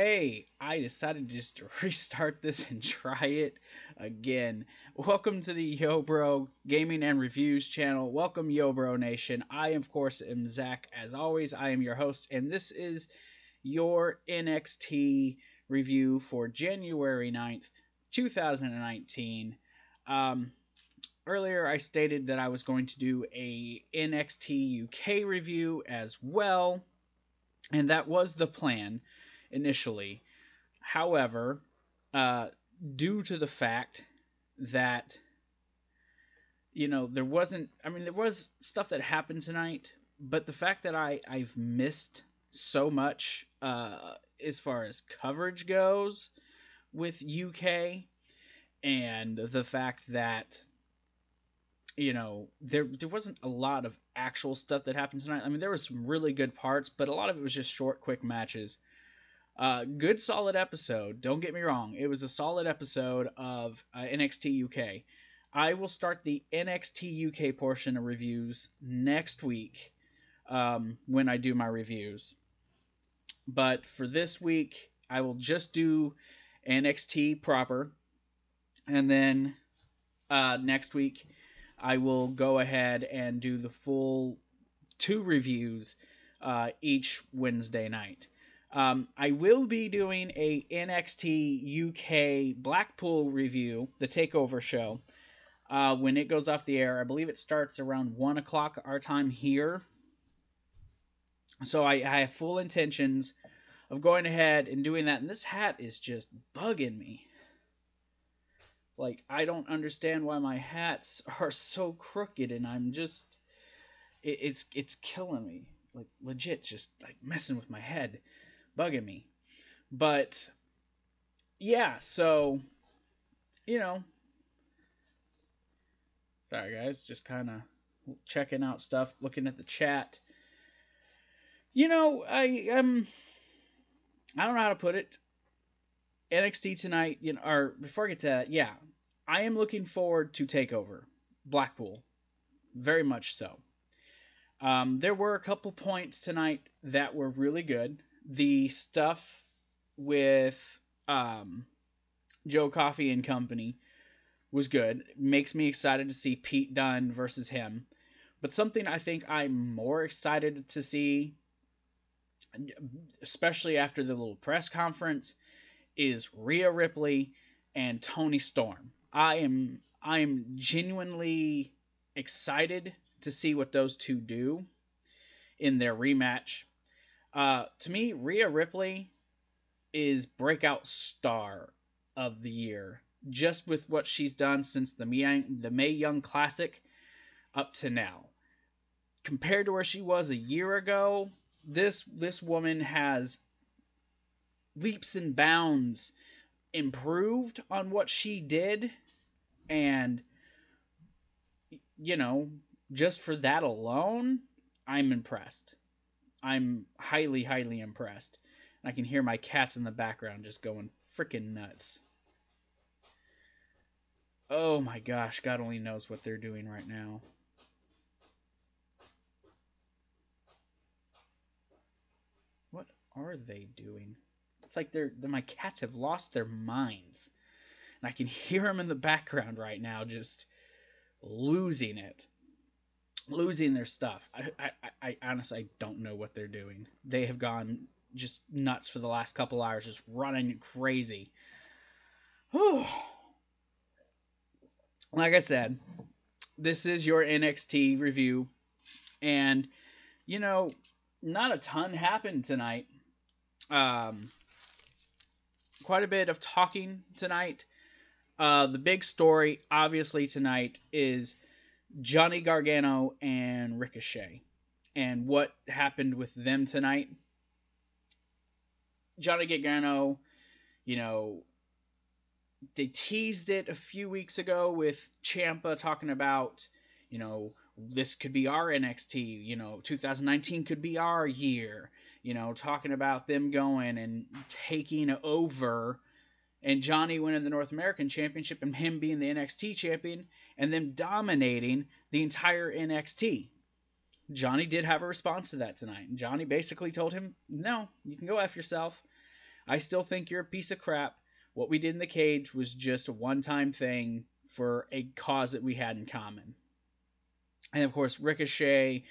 Hey, I decided just to restart this and try it again. Welcome to the Yo Bro Gaming and Reviews channel. Welcome, Yo Bro Nation. I, of course, am Zach. As always, I am your host, and this is your NXT review for January 9th, 2019. Earlier, I stated that I was going to do a NXT UK review as well, and that was the plan initially. However, due to the fact that, there was stuff that happened tonight, but the fact that I've missed so much as far as coverage goes with UK, and the fact that there wasn't a lot of actual stuff that happened tonight. I mean, there was some really good parts, but a lot of it was just short, quick matches. Good, solid episode. Don't get me wrong. It was a solid episode of NXT UK. I will start the NXT UK portion of reviews next week when I do my reviews. But for this week, I will just do NXT proper. And then next week, I will go ahead and do the full 2 reviews each Wednesday night. I will be doing a NXT UK Blackpool review, the Takeover show, when it goes off the air. I believe it starts around 1 o'clock our time here. So I have full intentions of going ahead and doing that. And this hat is just bugging me. Like, I don't understand why my hats are so crooked, and I'm just... It's killing me. Like, legit, just, like, messing with my head. Bugging me. But yeah, so sorry guys, just kind of checking out stuff, looking at the chat. I don't know how to put it. NXT tonight, or before I get to that, yeah, I am looking forward to TakeOver Blackpool, very much so. There were a couple points tonight that were really good. The stuff with Joe Coffey and company was good. It makes me excited to see Pete Dunne versus him. But something I think I'm more excited to see, especially after the little press conference, is Rhea Ripley and Toni Storm. I am genuinely excited to see what those two do in their rematch. To me, Rhea Ripley is breakout star of the year, just with what she's done since the Mae Young Classic up to now. Compared to where she was a year ago, this woman has leaps and bounds improved on what she did, and just for that alone, I'm impressed. I'm highly, highly impressed. And I can hear my cats in the background just going freaking nuts. Oh my gosh, God only knows what they're doing right now. What are they doing? It's like my cats have lost their minds. And I can hear them in the background right now just losing it. Losing their stuff. I honestly don't know what they're doing. They have gone just nuts for the last couple hours, just running crazy. Whew. Like I said, this is your NXT review, and not a ton happened tonight. Quite a bit of talking tonight. The big story, obviously, tonight is Johnny Gargano and Ricochet, and what happened with them tonight. Johnny Gargano, they teased it a few weeks ago with Ciampa talking about, this could be our NXT, 2019 could be our year, talking about them going and taking over, and Johnny winning the North American Championship and him being the NXT champion and them dominating the entire NXT. Johnny did have a response to that tonight. Johnny basically told him, no, you can go F yourself. I still think you're a piece of crap. What we did in the cage was just a one-time thing for a cause that we had in common. And of course, Ricochet,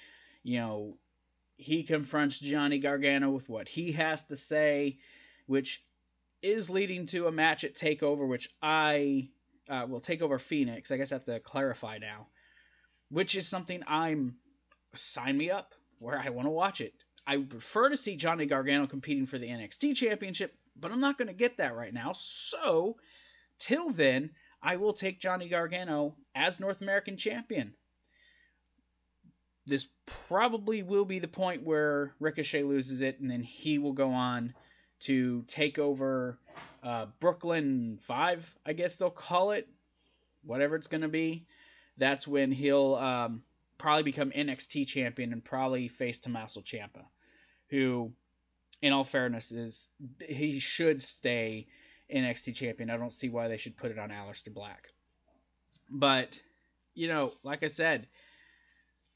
he confronts Johnny Gargano with what he has to say, which is leading to a match at TakeOver, which I will take over Phoenix. I guess I have to clarify now, which is something sign me up where I want to watch it. I prefer to see Johnny Gargano competing for the NXT Championship, but I'm not going to get that right now. So, till then, I will take Johnny Gargano as North American Champion. This probably will be the point where Ricochet loses it, and then he will go on to take over Brooklyn 5, I guess they'll call it. Whatever it's going to be. That's when he'll probably become NXT champion and probably face Tommaso Ciampa, who, in all fairness, he should stay NXT champion. I don't see why they should put it on Aleister Black. But, like I said,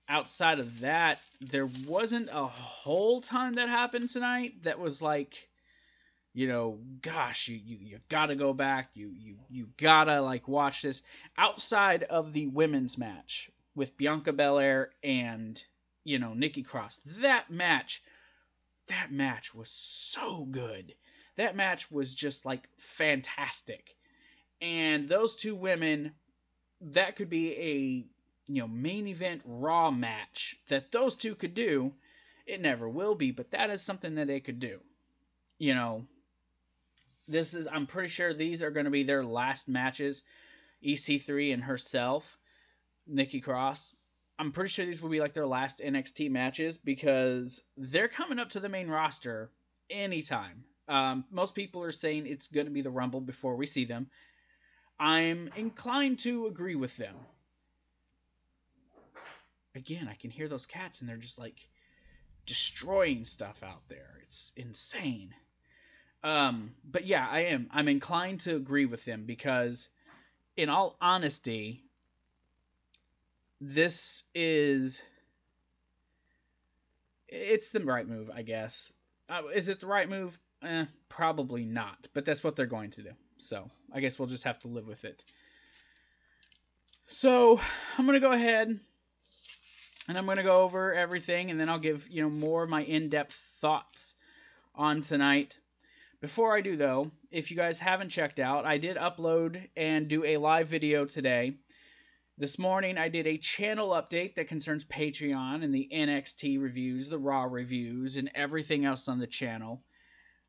outside of that, there wasn't a whole ton that happened tonight that was like, gosh, you gotta go back, you gotta watch this. Outside of the women's match with Bianca Belair and Nikki Cross, that match was so good. That match was just fantastic. And those two women, that could be a main event Raw match that those two could do. It never will be, but that is something that they could do. I'm pretty sure these are going to be their last matches. EC3 and herself, Nikki Cross. I'm pretty sure these will be their last NXT matches because they're coming up to the main roster anytime. Most people are saying it's going to be the Rumble before we see them. I'm inclined to agree with them. Again, I can hear those cats and they're just destroying stuff out there. It's insane. But yeah, I'm inclined to agree with them because, in all honesty, it's the right move, I guess. Is it the right move? Probably not, but that's what they're going to do. So I guess we'll just have to live with it. So I'm going to go ahead and I'm going to go over everything, and then I'll give, more of my in-depth thoughts on tonight. Before I do, though, if you guys haven't checked out, I did upload and do a live video today. This morning, I did a channel update that concerns Patreon and the NXT reviews, the Raw reviews, and everything else on the channel.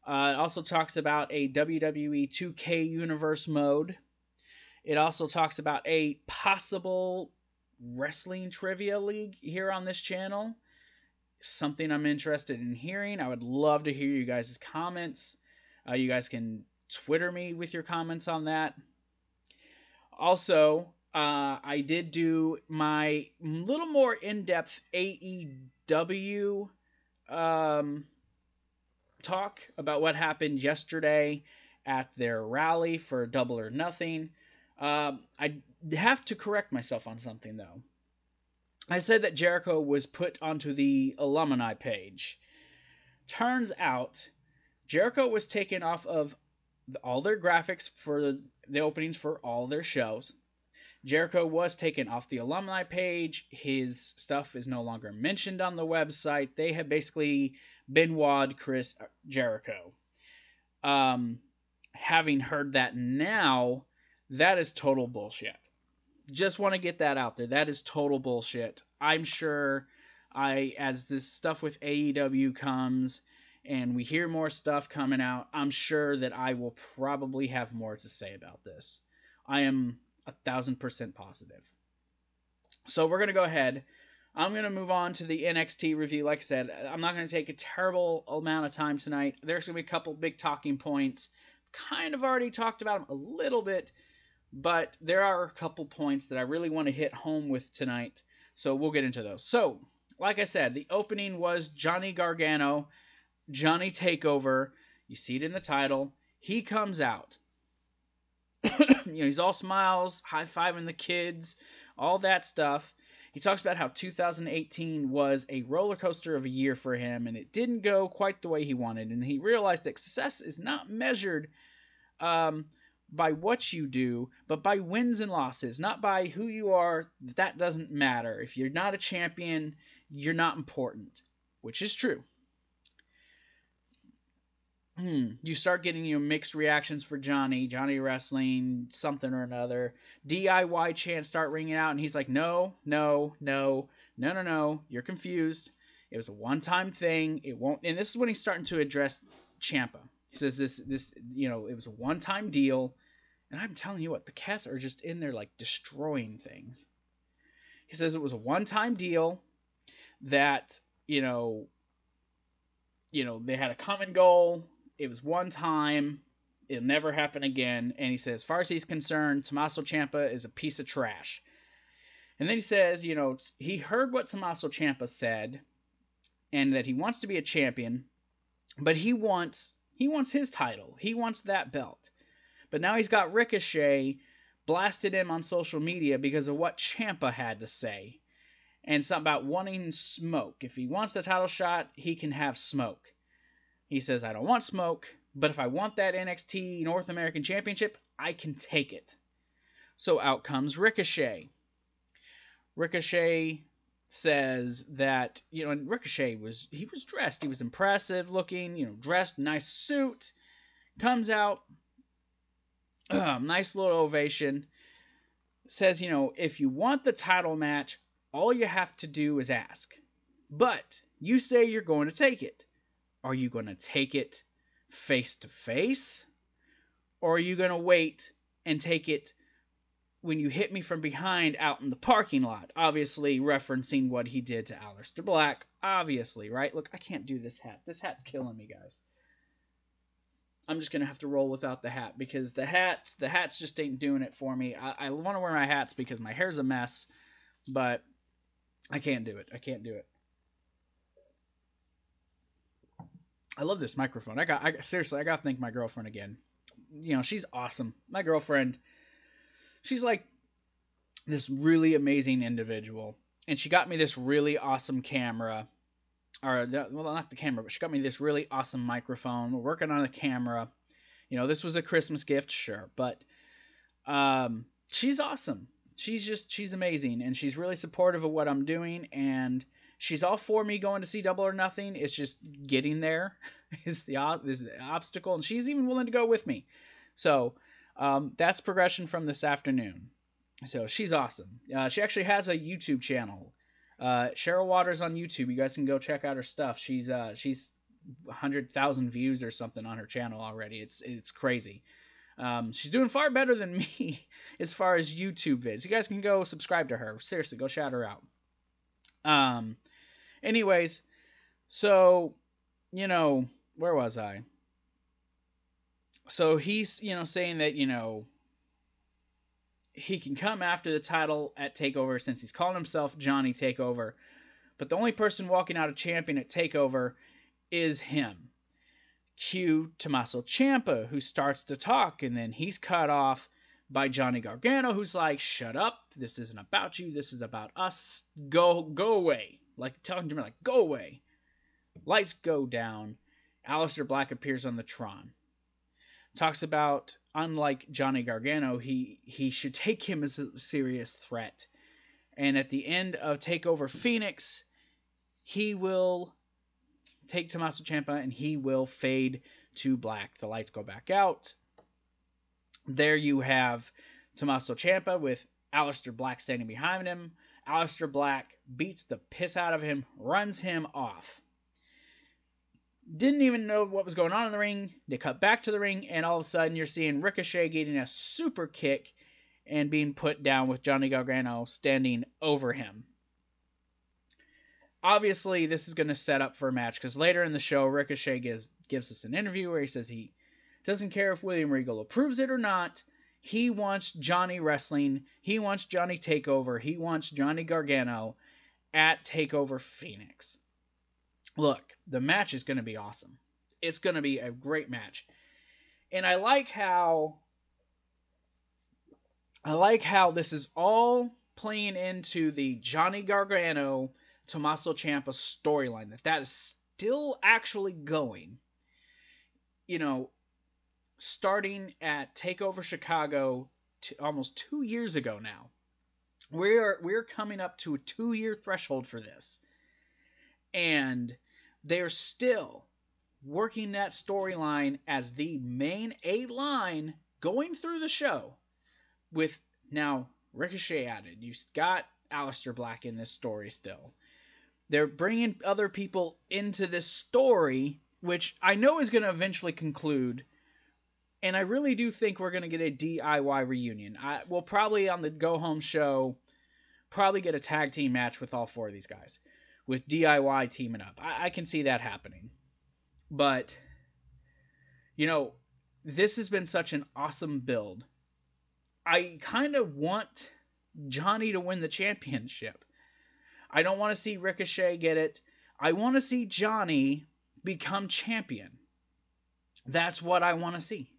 It also talks about a WWE 2K Universe mode. It also talks about a possible wrestling trivia league here on this channel. Something I'm interested in hearing. I would love to hear you guys' comments. You guys can Twitter me with your comments on that. Also, I did do my little more in-depth AEW talk about what happened yesterday at their rally for Double or Nothing. I have to correct myself on something, though. I said that Jericho was put onto the alumni page. Turns out, Jericho was taken off of all their graphics for the openings for all their shows. Jericho was taken off the alumni page. His stuff is no longer mentioned on the website. They have basically Benoit Chris Jericho. Having heard that now, that is total bullshit. Just want to get that out there. That is total bullshit. I'm sure as this stuff with AEW comes and we hear more stuff coming out, I'm sure that I will probably have more to say about this. I am 1,000% positive. So we're going to go ahead. I'm going to move on to the NXT review. Like I said, I'm not going to take a terrible amount of time tonight. There's going to be a couple big talking points. Kind of already talked about them a little bit, but there are a couple points that I really want to hit home with tonight. So we'll get into those. So, like I said, the opening was Johnny Gargano, Johnny Takeover. You see it in the title. He comes out. He's all smiles, high-fiving the kids, all that stuff. He talks about how 2018 was a roller coaster of a year for him, and it didn't go quite the way he wanted. And he realized that success is not measured by what you do, but by wins and losses, not by who you are. That doesn't matter. If you're not a champion, you're not important, which is true. You start getting mixed reactions for Johnny Wrestling, something or another. DIY chants start ringing out, and he's like, no, you're confused. It was a one-time thing. It won't. And this is when he's starting to address Ciampa. He says this, it was a one-time deal. And I'm telling you what, the cats are just in there like destroying things. He says it was a one-time deal that, they had a common goal. It was one time. It'll never happen again. And he says, as far as he's concerned, Tommaso Ciampa is a piece of trash. And then he says, he heard what Tommaso Ciampa said and that he wants to be a champion, but he wants his title. He wants that belt. But now he's got Ricochet blasted him on social media because of what Ciampa had to say. And something about wanting smoke. If he wants the title shot, he can have smoke. He says, I don't want smoke, but if I want that NXT North American Championship, I can take it. So out comes Ricochet. Ricochet says that, and Ricochet was dressed. He was impressive looking, dressed, nice suit. Comes out, nice little ovation. Says, if you want the title match, all you have to do is ask. But you say you're going to take it. Are you going to take it face to face? Or are you going to wait and take it when you hit me from behind out in the parking lot? Obviously referencing what he did to Aleister Black. Obviously, right? Look, I can't do this hat. This hat's killing me, guys. I'm just going to have to roll without the hat because the hats just ain't doing it for me. I want to wear my hats because my hair's a mess, but I can't do it. I love this microphone. Seriously, I got to thank my girlfriend again. She's awesome. My girlfriend, she's like this really amazing individual. And she got me this really awesome camera. Not the camera, but she got me this really awesome microphone. We're working on the camera. This was a Christmas gift, sure. But she's awesome. She's amazing. And she's really supportive of what I'm doing. And she's all for me going to see Double or Nothing. It's just getting there is the obstacle. And she's even willing to go with me. So that's progression from this afternoon. So she's awesome. She actually has a YouTube channel. Cheryl Waters on YouTube. You guys can go check out her stuff. She's 100,000 views or something on her channel already. It's crazy. She's doing far better than me as far as YouTube vids. You guys can go subscribe to her. Seriously, go shout her out. Anyways, so, where was I? So he's, saying that, he can come after the title at TakeOver since he's calling himself Johnny TakeOver. But the only person walking out a champion at TakeOver is him. Cue Tommaso Ciampa, who starts to talk, and then he's cut off by Johnny Gargano, who's like, shut up, this isn't about you, this is about us, go away. Like, telling him, like, go away. Lights go down. Aleister Black appears on the Tron. Talks about, unlike Johnny Gargano, he should take him as a serious threat. And at the end of TakeOver Phoenix, he will take Tommaso Ciampa and he will fade to black. The lights go back out. There you have Tommaso Ciampa with Aleister Black standing behind him. Aleister Black beats the piss out of him, runs him off. Didn't even know what was going on in the ring. They cut back to the ring, and all of a sudden you're seeing Ricochet getting a super kick and being put down with Johnny Gargano standing over him. Obviously, this is going to set up for a match, because later in the show, Ricochet gives us an interview where he says he doesn't care if William Regal approves it or not. He wants Johnny wrestling. He wants Johnny TakeOver. He wants Johnny Gargano at TakeOver Phoenix. Look, the match is going to be awesome. It's going to be a great match. And I like how this is all playing into the Johnny Gargano, Tommaso Ciampa storyline, that is still actually going. You know, starting at TakeOver Chicago almost 2 years ago now. We're coming up to a 2-year threshold for this. And they're still working that storyline as the main A-line going through the show, with now Ricochet added. You've got Aleister Black in this story still. They're bringing other people into this story, which I know is going to eventually conclude. And I really do think we're going to get a DIY reunion. We'll probably, on the Go Home show, probably get a tag team match with all 4 of these guys, with DIY teaming up. I can see that happening. But, you know, this has been such an awesome build. I kind of want Johnny to win the championship. I don't want to see Ricochet get it. I want to see Johnny become champion. That's what I want to see.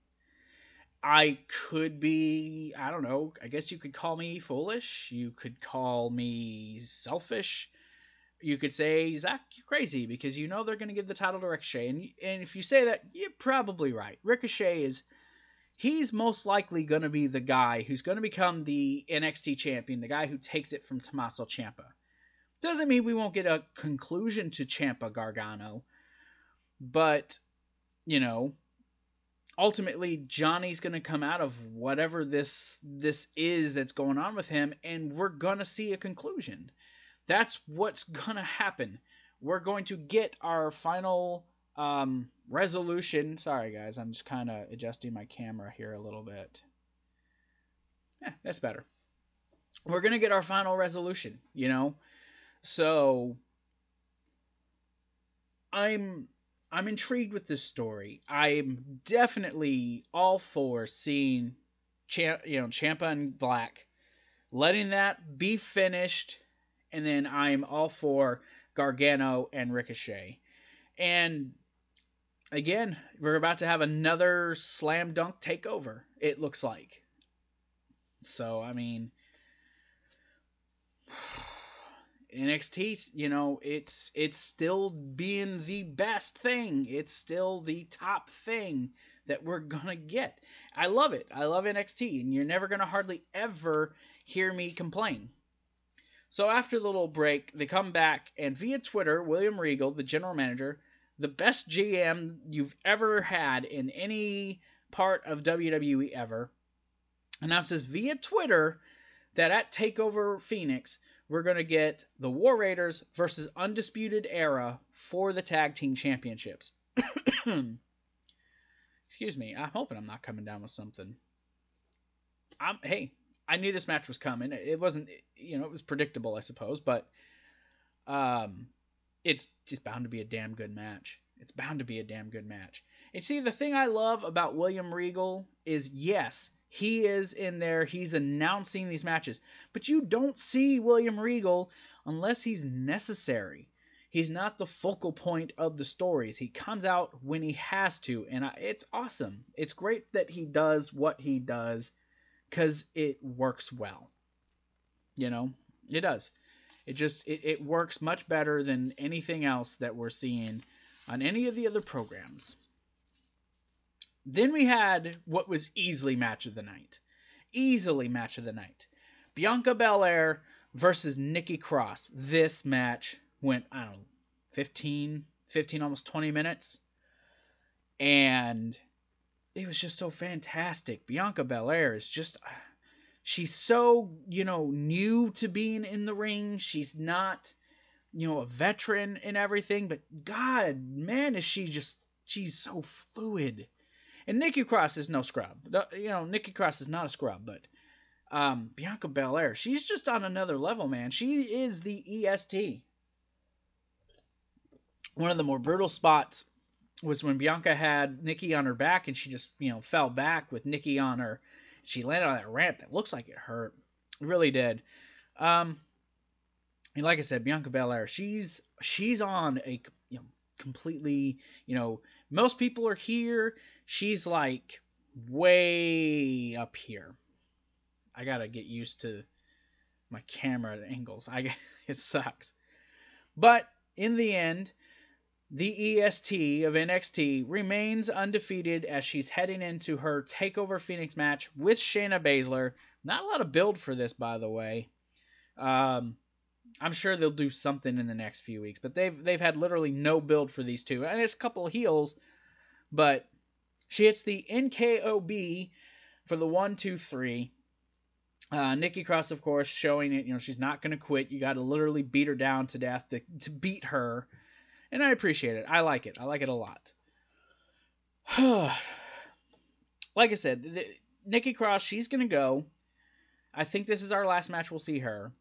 I could be, I don't know, I guess you could call me foolish. You could call me selfish. You could say, Zach, you're crazy because you know they're going to give the title to Ricochet. And if you say that, you're probably right. Ricochet he's most likely going to be the guy who's going to become the NXT champion, the guy who takes it from Tommaso Ciampa. Doesn't mean we won't get a conclusion to Ciampa Gargano. But, you know, ultimately Johnny's going to come out of whatever this is that's going on with him, and we're going to see a conclusion. That's what's going to happen. We're going to get our final resolution. Sorry, guys. I'm just kind of adjusting my camera here a little bit. Yeah, that's better. We're going to get our final resolution, you know? So I'm intrigued with this story. I'm definitely all for seeing Ciampa and Black, letting that be finished, and then I'm all for Gargano and Ricochet. And again, we're about to have another slam dunk takeover, it looks like. So, I mean, NXT, you know, it's still being the best thing. It's still the top thing that we're going to get. I love it. I love NXT, and you're never going to hardly ever hear me complain. So after the little break, they come back, and via Twitter, William Regal, the general manager, the best GM you've ever had in any part of WWE ever, announces via Twitter that at TakeOver Phoenix, we're going to get the War Raiders versus Undisputed Era for the Tag Team Championships. Excuse me. I'm hoping I'm not coming down with something. Hey, I knew this match was coming. It wasn't, you know, it was predictable, I suppose, but it's just bound to be a damn good match. It's bound to be a damn good match. And see, the thing I love about William Regal is, yes, he is in there. He's announcing these matches. But you don't see William Regal unless he's necessary. He's not the focal point of the stories. He comes out when he has to. And it's awesome. It's great that he does what he does because it works well. You know, it does. It works much better than anything else that we're seeing on any of the other programs. Then we had what was easily match of the night. Easily match of the night. Bianca Belair versus Nikki Cross. This match went, I don't know, 15, almost 20 minutes. And it was just so fantastic. Bianca Belair is just, she's so, you know, new to being in the ring. She's not, you know, a veteran and everything. But God, man, is she's so fluid. And Nikki Cross is no scrub. You know, Nikki Cross is not a scrub, but Bianca Belair, she's just on another level, man. She is the EST. One of the more brutal spots was when Bianca had Nikki on her back, and she just, you know, fell back with Nikki on her. She landed on that ramp that looks like it hurt. It really did. And like I said, Bianca Belair, she's on a, you know, completely, you know, most people are here. She's like way up here. I gotta get used to my camera angles. It sucks. But in the end, the EST of NXT remains undefeated as she's heading into her TakeOver Phoenix match with Shayna Baszler. Not a lot of build for this, by the way. I'm sure they'll do something in the next few weeks, but they've had literally no build for these two. And it's a couple of heels, but she hits the NKOB for the 1, 2, 3. Nikki Cross, of course, showing it. She's not going to quit. You got to literally beat her down to death to beat her. And I appreciate it. I like it. I like it a lot. Like I said, Nikki Cross, she's going to go. I think this is our last match we'll see her.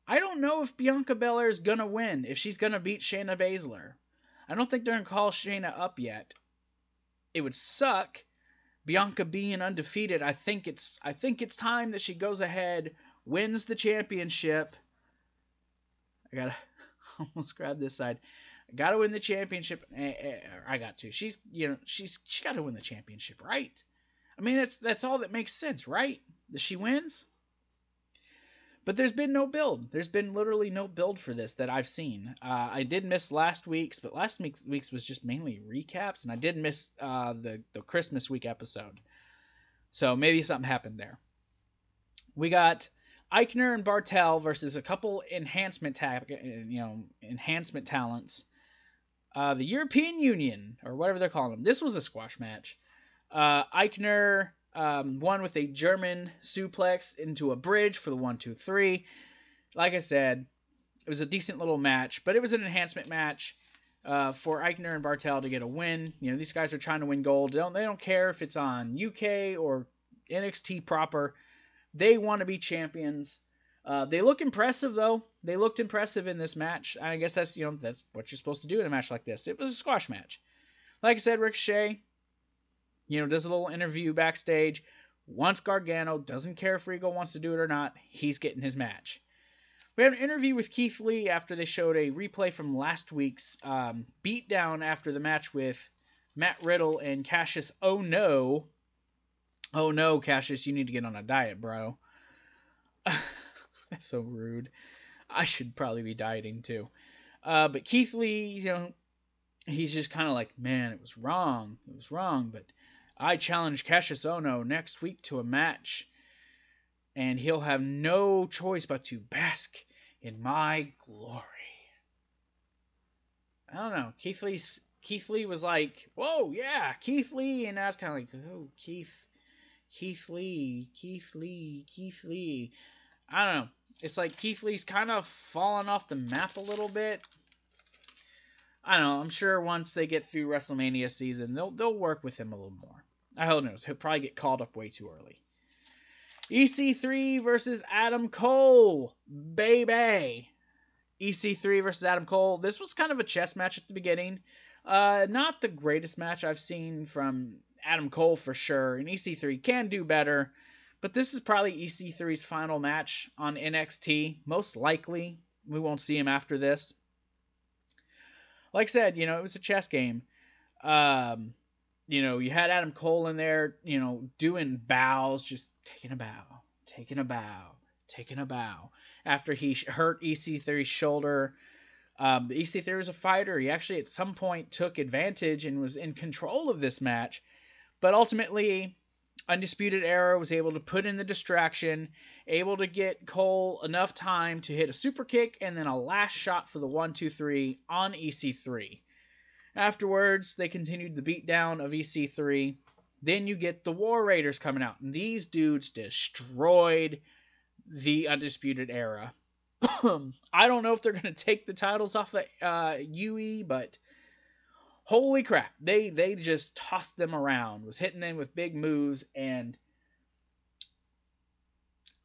I don't know if Bianca Belair is going to win, if she's going to beat Shayna Baszler. I don't think they're going to call Shayna up yet. It would suck, Bianca being undefeated. I think it's time that she goes ahead, wins the championship. I got to almost grab this side. I got to win the championship. I got to. She got to win the championship, right? I mean, that's all that makes sense, right? That she wins. But there's been no build. There's been literally no build for this that I've seen. I did miss last week's, but last week's was just mainly recaps, and I did miss the Christmas week episode. So maybe something happened there. We got Eichner and Bartel versus a couple enhancement talents. The European Union, or whatever they're calling them. This was a squash match. Eichner won with a German suplex into a bridge for the 1, 2, 3. Like I said, it was a decent little match, but it was an enhancement match for Eichner and Bartel to get a win. These guys are trying to win gold. They don't care if it's on UK or NXT proper. They want to be champions. They look impressive, though. They looked impressive in this match. I guess that's what you're supposed to do in a match like this. It was a squash match. Like I said, Ricochet, does a little interview backstage. Wants Gargano. Doesn't care if Regal wants to do it or not. He's getting his match. We had an interview with Keith Lee after they showed a replay from last week's beatdown after the match with Matt Riddle and Cassius. Oh no, Cassius, you need to get on a diet, bro. That's so rude. I should probably be dieting too. But Keith Lee, he's just kind of like, man, it was wrong. It was wrong, but I challenge Cassius Ohno next week to a match, and he'll have no choice but to bask in my glory. I don't know. Keith Lee was like, whoa, yeah, Keith Lee, and I was kind of like, oh, Keith Lee. I don't know. It's like Keith Lee's kind of fallen off the map a little bit. I don't know. I'm sure once they get through WrestleMania season, they'll work with him a little more. I hope knows. He'll probably get called up way too early. EC3 versus Adam Cole, baby. EC3 versus Adam Cole. This was kind of a chess match at the beginning. Not the greatest match I've seen from Adam Cole for sure. And EC3 can do better. But this is probably EC3's final match on NXT. Most likely, we won't see him after this. Like I said, it was a chess game. You had Adam Cole in there, doing bows, just taking a bow. After he hurt EC3's shoulder. EC3 was a fighter. He actually at some point took advantage and was in control of this match. But ultimately, Undisputed Era was able to put in the distraction, able to get Cole enough time to hit a super kick and then a last shot for the 1, 2, 3 on EC3. Afterwards, they continued the beatdown of EC3. Then you get the War Raiders coming out. And these dudes destroyed the Undisputed Era. I don't know if they're going to take the titles off of UE, but holy crap, they just tossed them around, was hitting them with big moves, and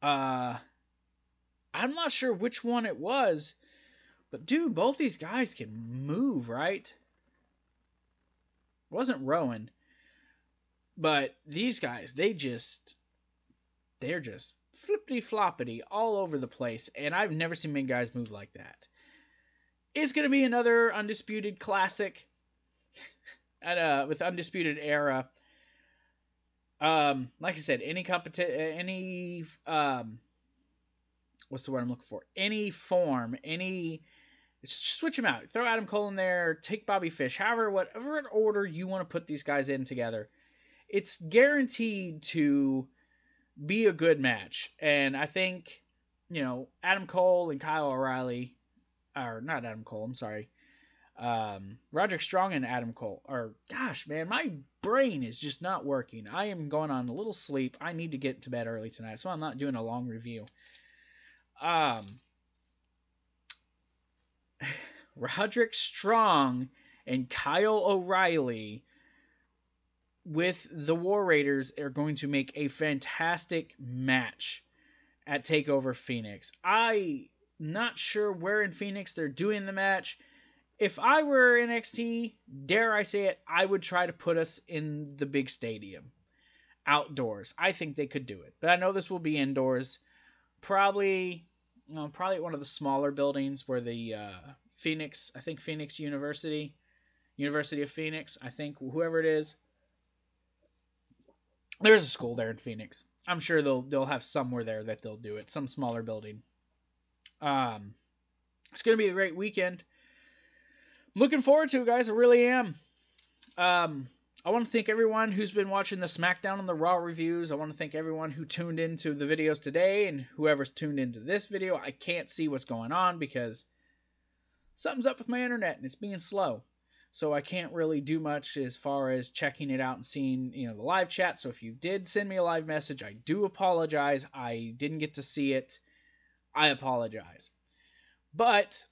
I'm not sure which one it was, but dude, both these guys can move, right? It wasn't Rowan, but these guys, they're just flippity-floppity all over the place, and I've never seen many guys move like that. It's going to be another Undisputed Classic. With Undisputed Era, like I said, any what's the word I'm looking for? Any form, switch them out. Throw Adam Cole in there, take Bobby Fish, whatever order you want to put these guys in together. It's guaranteed to be a good match. And I think, Adam Cole and Kyle O'Reilly, or not Adam Cole, I'm sorry, Roderick Strong and Adam Cole, or gosh, man, my brain is just not working. I am going on a little sleep. I need to get to bed early tonight, so I'm not doing a long review. Roderick Strong and Kyle O'Reilly with the War Raiders are going to make a fantastic match at TakeOver Phoenix. I'm not sure where in Phoenix they're doing the match. If I were NXT, dare I say it, I would try to put us in the big stadium. Outdoors. I think they could do it. But I know this will be indoors. Probably one of the smaller buildings where the Phoenix University of Phoenix, I think, whoever it is. There's a school there in Phoenix. I'm sure they'll have somewhere there that they'll do it. Some smaller building. It's going to be a great weekend. Looking forward to it, guys. I really am. I want to thank everyone who's been watching the SmackDown and the Raw reviews. I want to thank everyone who tuned into the videos today and whoever's tuned into this video. I can't see what's going on because something's up with my internet and it's being slow. So I can't really do much as far as checking it out and seeing, the live chat. So if you did send me a live message, I do apologize. I didn't get to see it. I apologize. But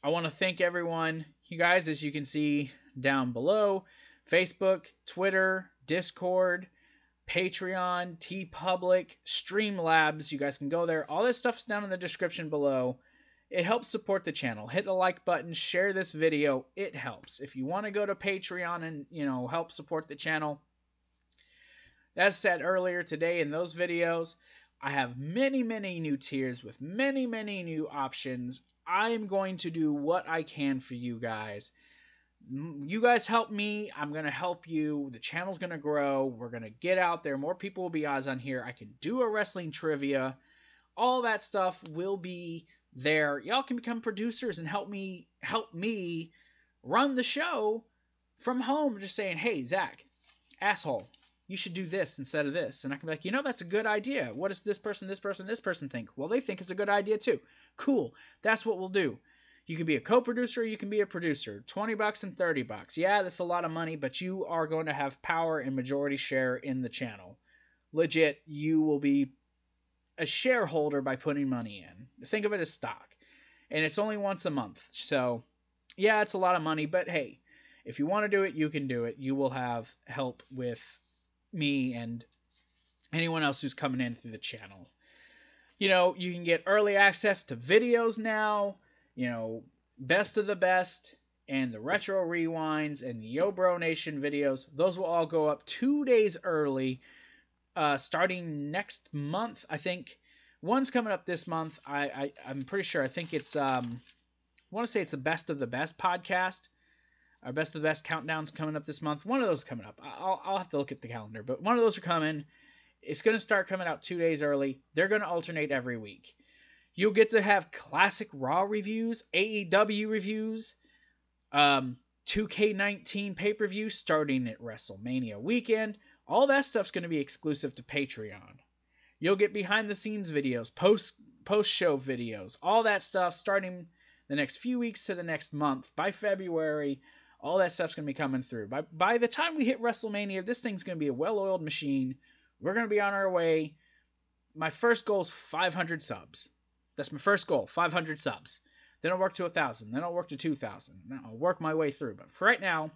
I want to thank everyone. You guys, as you can see down below, Facebook, Twitter, Discord, Patreon, TeePublic, StreamLabs. You guys can go there. All this stuff's down in the description below. It helps support the channel. Hit the like button. Share this video. It helps. If you want to go to Patreon and, help support the channel, as said earlier today in those videos, I have many, many new tiers with many, many new options. I'm going to do what I can for you guys. You guys help me. I'm going to help you. The channel's going to grow. We're going to get out there. More people will be eyes on here. I can do a wrestling trivia. All that stuff will be there. Y'all can become producers and help me run the show from home. Just saying, hey, Zach, asshole, you should do this instead of this. And I can be like, that's a good idea. What does this person think? Well, they think it's a good idea too. Cool. That's what we'll do. You can be a co-producer, you can be a producer. $20 and $30. Yeah, that's a lot of money, but you are going to have power and majority share in the channel. Legit, you will be a shareholder by putting money in. Think of it as stock. And it's only once a month. So, yeah, it's a lot of money, but hey, if you want to do it, you can do it. You will have help with me and anyone else who's coming in through the channel. You can get early access to videos now, best of the best, and the retro rewinds and the Yo Bro Nation videos. Those will all go up 2 days early, starting next month. I think one's coming up this month. I'm pretty sure. I think it's I want to say it's the Best of the Best podcast. Our Best of the Best countdown's coming up this month. One of those coming up. I'll have to look at the calendar, but one of those are coming. It's going to start coming out 2 days early. They're going to alternate every week. You'll get to have classic Raw reviews, AEW reviews, 2K19 pay-per-view starting at WrestleMania weekend. All that stuff's going to be exclusive to Patreon. You'll get behind-the-scenes videos, post-show videos, all that stuff starting the next few weeks to the next month. By February, all that stuff's going to be coming through. By the time we hit WrestleMania, this thing's going to be a well-oiled machine. We're going to be on our way. My first goal is 500 subs. That's my first goal, 500 subs. Then I'll work to 1,000. Then I'll work to 2,000. Then I'll work my way through. But for right now,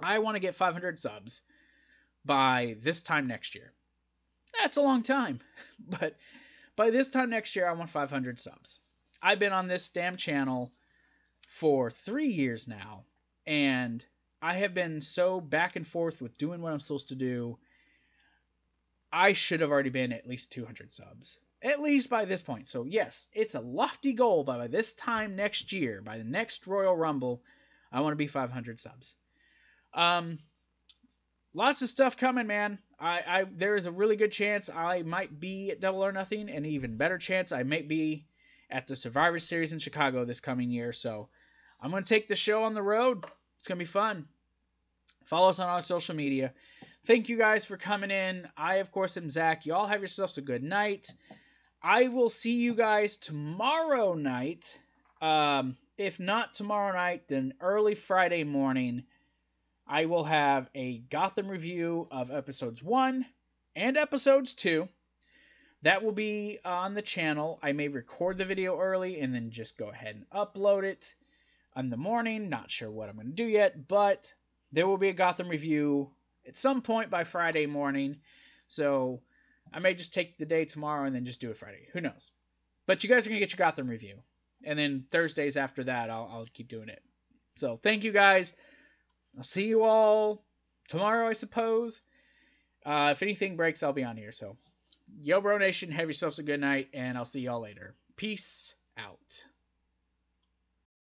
I want to get 500 subs by this time next year. That's a long time. But by this time next year, I want 500 subs. I've been on this damn channel for 3 years now. And I have been so back and forth with doing what I'm supposed to do. I should have already been at least 200 subs. At least by this point. So yes, it's a lofty goal, but by this time next year, by the next Royal Rumble, I want to be 500 subs. lots of stuff coming, man. There is a really good chance I might be at Double or Nothing, and an even better chance I might be at the Survivor Series in Chicago this coming year. So I'm going to take the show on the road. It's going to be fun. Follow us on our social media. Thank you guys for coming in. I, of course, am Zach. Y'all have yourselves a good night. I will see you guys tomorrow night. If not tomorrow night, then early Friday morning, I will have a Gotham review of episodes 1 and episodes 2. That will be on the channel. I may record the video early and then just go ahead and upload it in the morning. Not sure what I'm going to do yet, but there will be a Gotham review at some point by Friday morning. So I may just take the day tomorrow and then just do it Friday. Who knows? But you guys are going to get your Gotham review. And then Thursdays after that, I'll keep doing it. So thank you guys. I'll see you all tomorrow, I suppose. If anything breaks, I'll be on here. So, Yo Bro Nation, have yourselves a good night, and I'll see y'all later. Peace out.